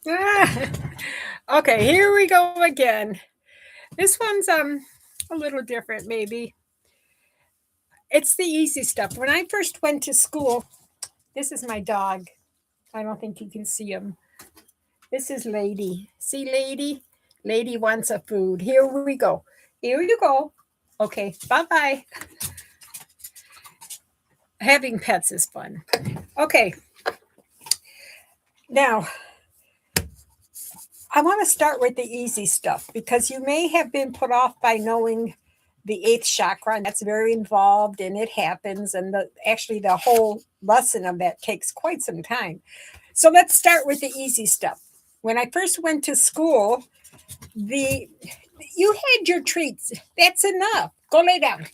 Ah, okay, here we go again. This one's a little different maybe. It's the easy stuff. When I first went to school, this is my dog. I don't think you can see him. This is Lady. See Lady? Lady wants a food. Here we go. Here you go. Okay, bye-bye. Having pets is fun. Okay. Now, I want to start with the easy stuff because you may have been put off by knowing the eighth chakra, and that's very involved and it happens. And actually, the whole lesson of that takes quite some time. So let's start with the easy stuff. When I first went to school, the you had your treats. That's enough. Go lay down.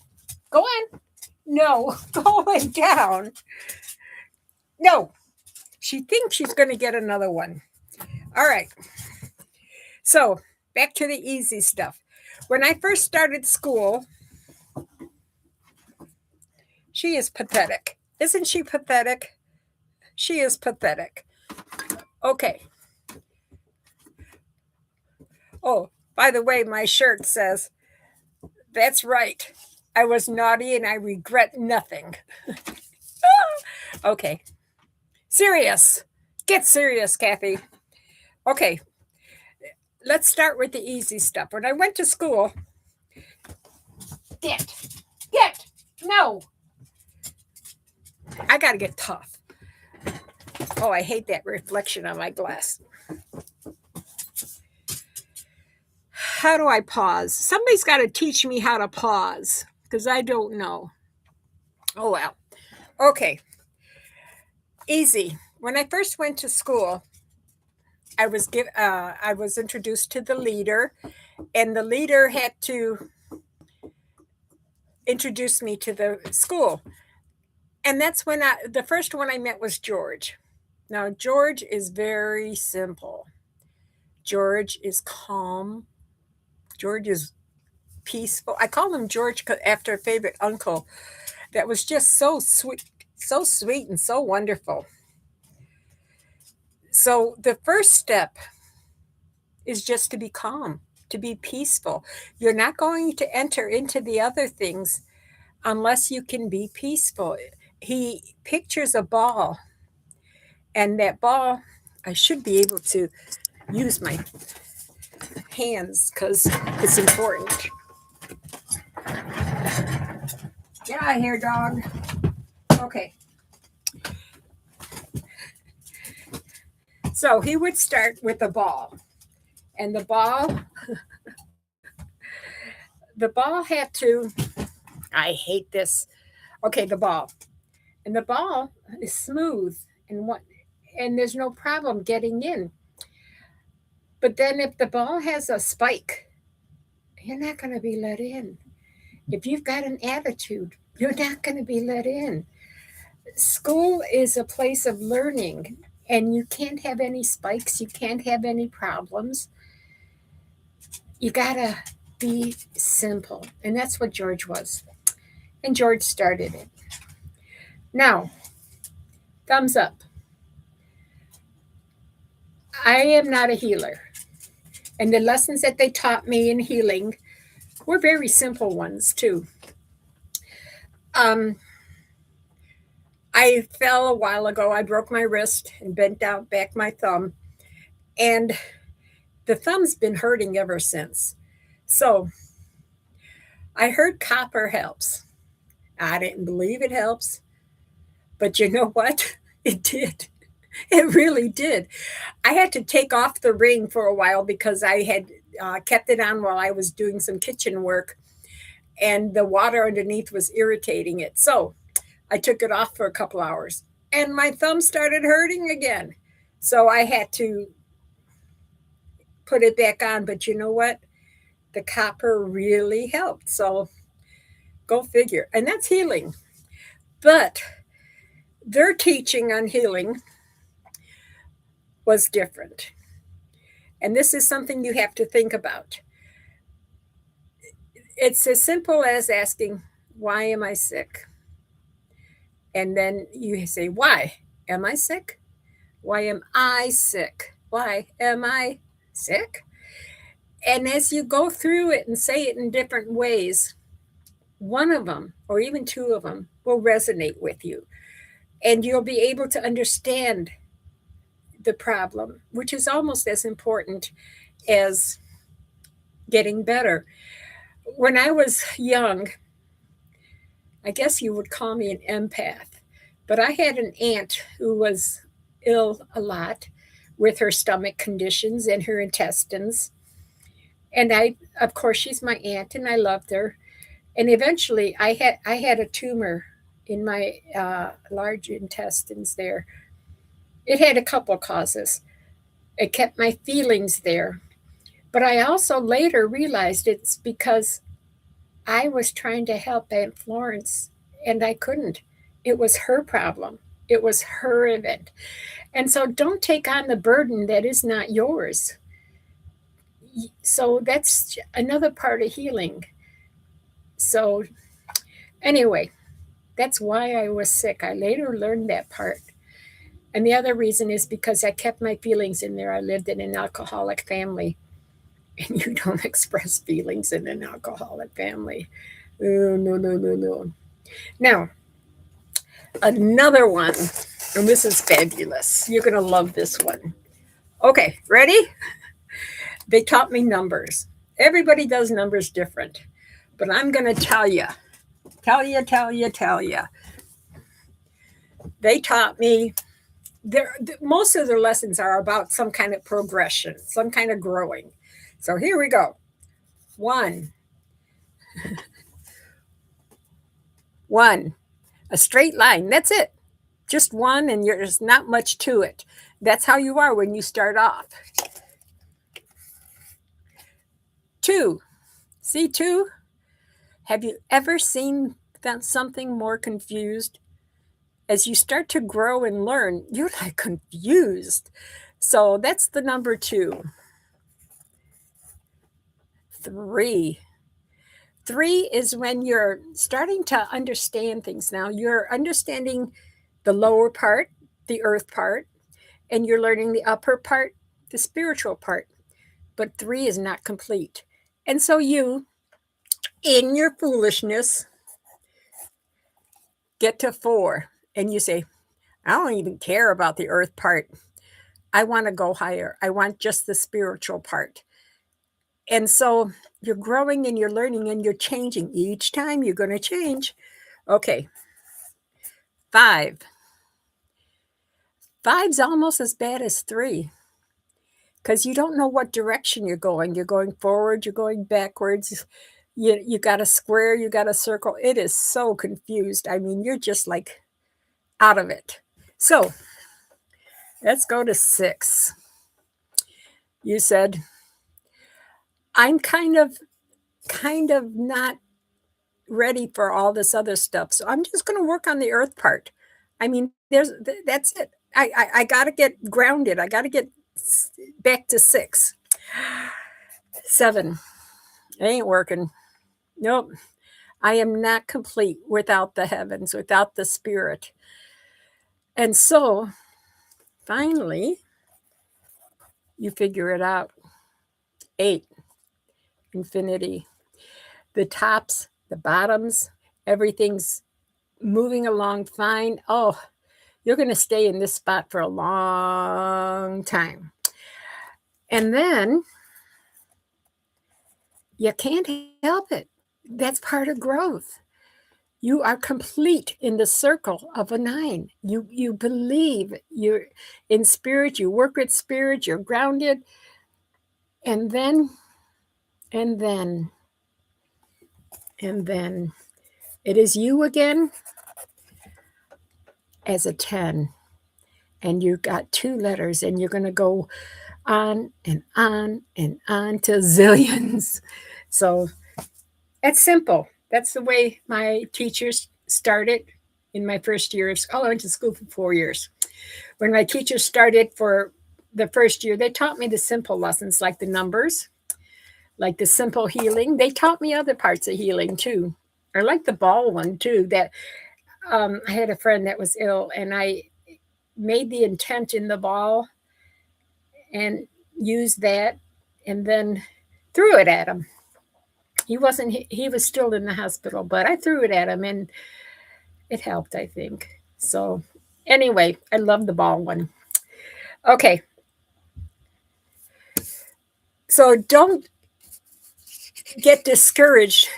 Go on. No, go lay down. No, she thinks she's going to get another one. All right. So back to the easy stuff. When I first started school, she is pathetic. Isn't she pathetic? She is pathetic. Okay. Oh, by the way, my shirt says, "That's right. I was naughty and I regret nothing." Okay. Serious. Get serious, Kathy. Okay. Let's start with the easy stuff. When I went to school, get, no. I got to get tough. Oh, I hate that reflection on my glass. How do I pause? Somebody's got to teach me how to pause because I don't know. Oh, well. Okay. Easy. When I first went to school, I was introduced to the leader, and the leader had to introduce me to the school. And that's when the first one I met was George. Now, George is very simple. George is calm. George is peaceful. I call him George after a favorite uncle that was just so sweet and so wonderful. So the first step is just to be calm, to be peaceful. You're not going to enter into the other things unless you can be peaceful. He pictures a ball, and that ball, I should be able to use my hands because it's important. Get out of here, dog. Okay. So he would start with a ball, and the ball had to. I hate this. Okay, the ball, and the ball is smooth and what, and there's no problem getting in. But then if the ball has a spike, you're not going to be let in. If you've got an attitude, you're not going to be let in. School is a place of learning, and you can't have any spikes, you can't have any problems. You got to be simple. And that's what George was. And George started it. Now, thumbs up. I am not a healer. And the lessons that they taught me in healing were very simple ones, too. Um, I fell a while ago. I broke my wrist and bent down back my thumb. And the thumb's been hurting ever since. So I heard copper helps. I didn't believe it helps. But you know what? It did. It really did. I had to take off the ring for a while because I had kept it on while I was doing some kitchen work, and the water underneath was irritating it. So I took it off for a couple hours, and my thumb started hurting again. So I had to put it back on. But you know what? The copper really helped. So go figure. And that's healing. But their teaching on healing was different. And this is something you have to think about. It's as simple as asking, why am I sick? And then you say, why am I sick? Why am I sick? Why am I sick? And as you go through it and say it in different ways, one of them or even two of them will resonate with you. And you'll be able to understand the problem, which is almost as important as getting better. When I was young, I guess you would call me an empath, but I had an aunt who was ill a lot with her stomach conditions and her intestines. And of course, she's my aunt and I loved her. And eventually I had a tumor in my large intestines there. It had a couple causes. It kept my feelings there. But I also later realized it's because I was trying to help Aunt Florence and I couldn't. It was her problem. It was her event. And so don't take on the burden that is not yours. So that's another part of healing. So, anyway, that's why I was sick. I later learned that part. And the other reason is because I kept my feelings in there. I lived in an alcoholic family, and you don't express feelings in an alcoholic family. Oh, no, no, no, no. Now, another one, and this is fabulous. You're going to love this one. Okay, ready? They taught me numbers. Everybody does numbers different, but I'm going to tell you. They taught me most of their lessons are about some kind of progression, some kind of growing. So here we go. One, a straight line. That's it. Just one, and there's not much to it. That's how you are when you start off. Two, see two? Have you ever seen something more confused? As you start to grow and learn, you're like confused. So that's the number two. Three. Three is when you're starting to understand things now. You're understanding the lower part, the earth part, and you're learning the upper part, the spiritual part. But three is not complete. And so you, in your foolishness, get to four and you say, I don't even care about the earth part. I want to go higher. I want just the spiritual part. And so you're growing and you're learning and you're changing. Each time you're going to change. Okay. Five. Five's almost as bad as three because you don't know what direction you're going. You're going forward, you're going backwards. You got a square, you got a circle. It is so confused. I mean, you're just like out of it. So let's go to six. You said, I'm kind of not ready for all this other stuff. So I'm just going to work on the earth part. I mean, that's it. I got to get grounded. I got to get back to six. Seven. It ain't working. Nope. I am not complete without the heavens, without the spirit. And so finally, you figure it out. Eight. Infinity. The tops, the bottoms, everything's moving along fine. Oh, you're going to stay in this spot for a long time. And then you can't help it. That's part of growth. You are complete in the circle of a nine. You believe you're in spirit, you work with spirit, you're grounded. And then it is you again as a 10. And you got two letters and you're going to go on and on and on to zillions. So it's simple. That's the way my teachers started in my first year of school. I went to school for 4 years. When my teachers started for the first year, they taught me the simple lessons like the numbers, like the simple healing. They taught me other parts of healing too. I like the ball one too. That I had a friend that was ill and I made the intent in the ball and used that and then threw it at him. He wasn't, he was still in the hospital, but I threw it at him and it helped, I think. So, anyway, I love the ball one. Okay. So, don't get discouraged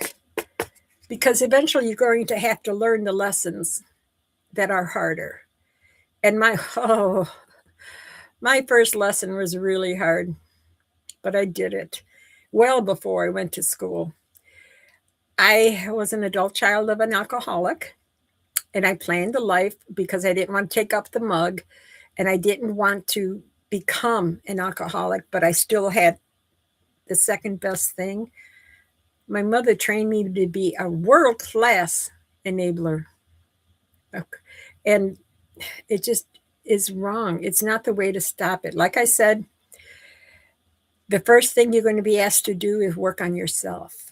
because eventually you're going to have to learn the lessons that are harder. And my first lesson was really hard, but I did it well before I went to school. I was an adult child of an alcoholic, and I planned a life because I didn't want to take up the mug and I didn't want to become an alcoholic, but I still had the second best thing. My mother trained me to be a world class enabler. And it just is wrong. It's not the way to stop it. Like I said, the first thing you're going to be asked to do is work on yourself.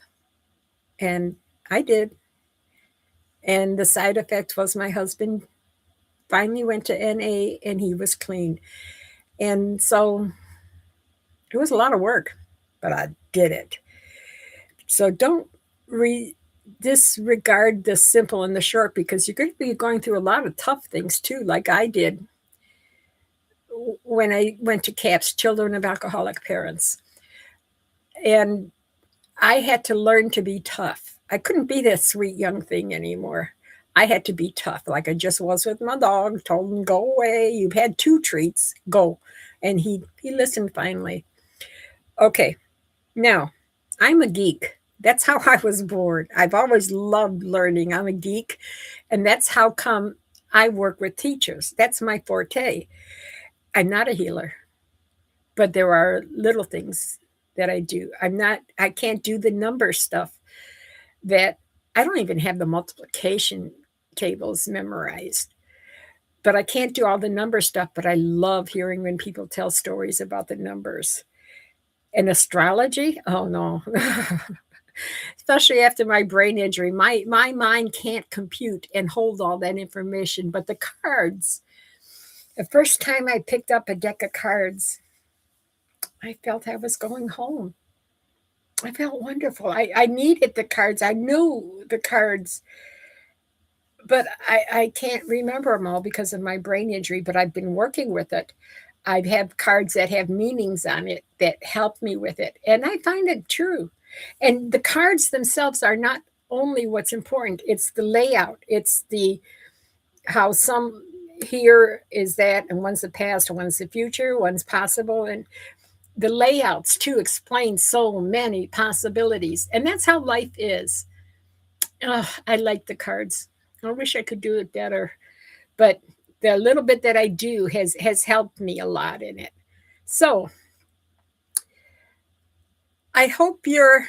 And I did. And the side effect was my husband finally went to NA and he was clean. And so it was a lot of work, but I did it. So don't disregard the simple and the short because you're going to be going through a lot of tough things too, like I did when I went to CAPS, Children of Alcoholic Parents. And I had to learn to be tough. I couldn't be that sweet young thing anymore. I had to be tough, like I just was with my dog. Told him, "Go away. You've had 2 treats. Go." And he listened finally. Okay, now I'm a geek. That's how I was born. I've always loved learning. I'm a geek, and that's how come I work with teachers. That's my forte. I'm not a healer, but there are little things that I do. I can't do the number stuff that I don't even have the multiplication tables memorized. But I can't do all the number stuff, but I love hearing when people tell stories about the numbers. And astrology? Oh no. Especially after my brain injury. My mind can't compute and hold all that information. But the cards, the first time I picked up a deck of cards, I felt I was going home. I felt wonderful. I needed the cards. I knew the cards, but I can't remember them all because of my brain injury, but I've been working with it. I have cards that have meanings on it that help me with it. And I find it true. And the cards themselves are not only what's important, it's the layout. It's the how some here is that, and one's the past, and one's the future, one's possible. And the layouts too explain so many possibilities. And that's how life is. Oh, I like the cards. I wish I could do it better, but the little bit that I do has helped me a lot in it. So I hope you're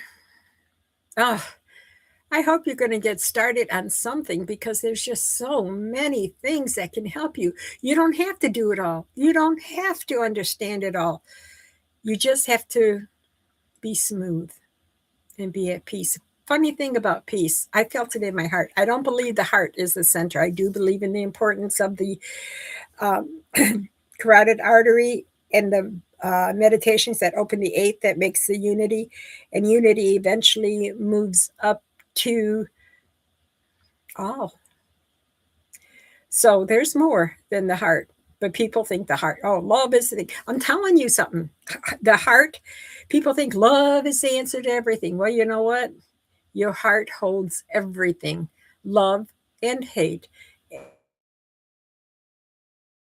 oh, I hope you're going to get started on something because there's just so many things that can help you. You don't have to do it all. You don't have to understand it all. You just have to be smooth and be at peace. Funny thing about peace, I felt it in my heart. I don't believe the heart is the center. I do believe in the importance of the um, carotid artery and the meditations that open the eighth that makes the unity. And unity eventually moves up to all. So there's more than the heart. But people think the heart, oh, love is the thing. I'm telling you something. The heart, people think love is the answer to everything. Well, you know what? Your heart holds everything, love and hate.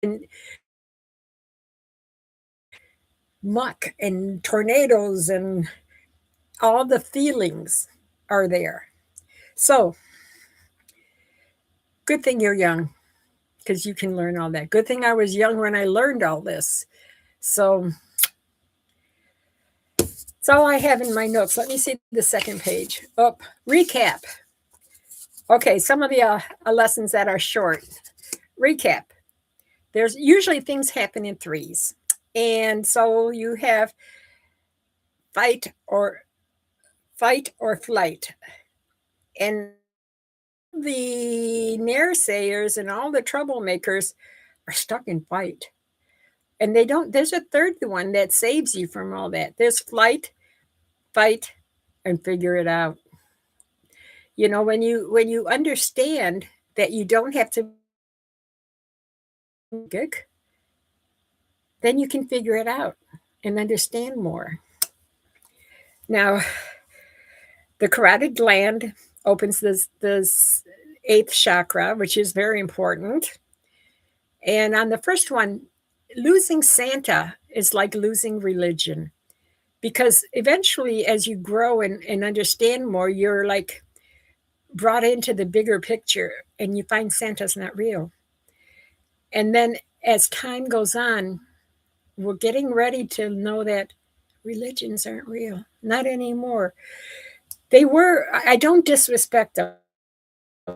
And muck and tornadoes and all the feelings are there. So, good thing you're young because you can learn all that. Good thing I was young when I learned all this. So, it's all I have in my notes. Let me see the second page. Oh, recap. Okay, some of the lessons that are short. Recap. There's usually things happen in threes. And so you have fight or flight. And the naysayers and all the troublemakers are stuck in fight. And they don't, there's a third one that saves you from all that. There's flight, fight, and figure it out. When you understand that you don't have to gig, then you can figure it out and understand more. Now, the carotid gland opens this eighth chakra, which is very important. And on the first one, losing Santa is like losing religion, because eventually, as you grow and understand more, you're like brought into the bigger picture and you find Santa's not real. And then as time goes on, we're getting ready to know that religions aren't real, not anymore. They were, I don't disrespect them,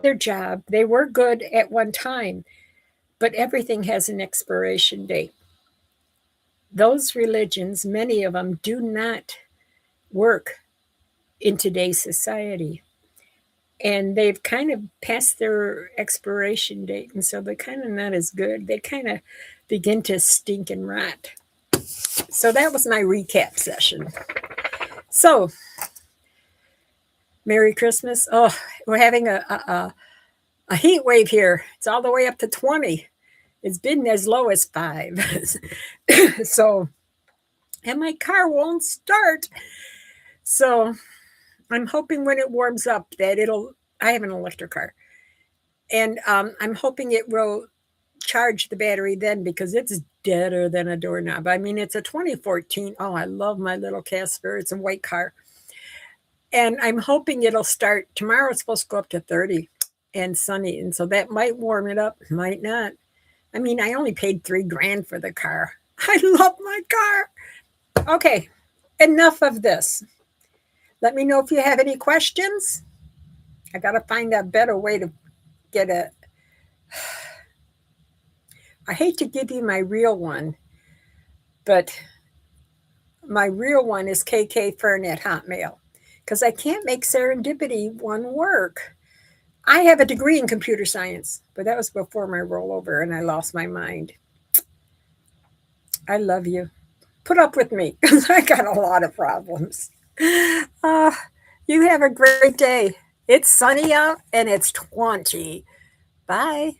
their job. They were good at one time, but everything has an expiration date. Those religions, many of them, do not work in today's society. And they've kind of passed their expiration date. And so they're kind of not as good. They kind of begin to stink and rot. So that was my recap session. So, Merry Christmas. Oh, we're having a heat wave here. It's all the way up to 20. It's been as low as 5. So, and my car won't start. So, I'm hoping when it warms up that I have an electric car. And I'm hoping it will charge the battery then, because it's deader than a doorknob. I mean, it's a 2014. Oh, I love my little Casper. It's a white car. And I'm hoping it'll start. Tomorrow it's supposed to go up to 30 and sunny. And so that might warm it up, might not. I mean, I only paid $3,000 for the car. I love my car. Okay, enough of this. Let me know if you have any questions. I got to find a better way to get a. I hate to give you my real one, but my real one is KKFern at Hotmail, because I can't make Serendipity one work. I have a degree in computer science, but that was before my rollover and I lost my mind. I love you. Put up with me, because I got a lot of problems. You have a great day. It's sunny out and it's 20. Bye.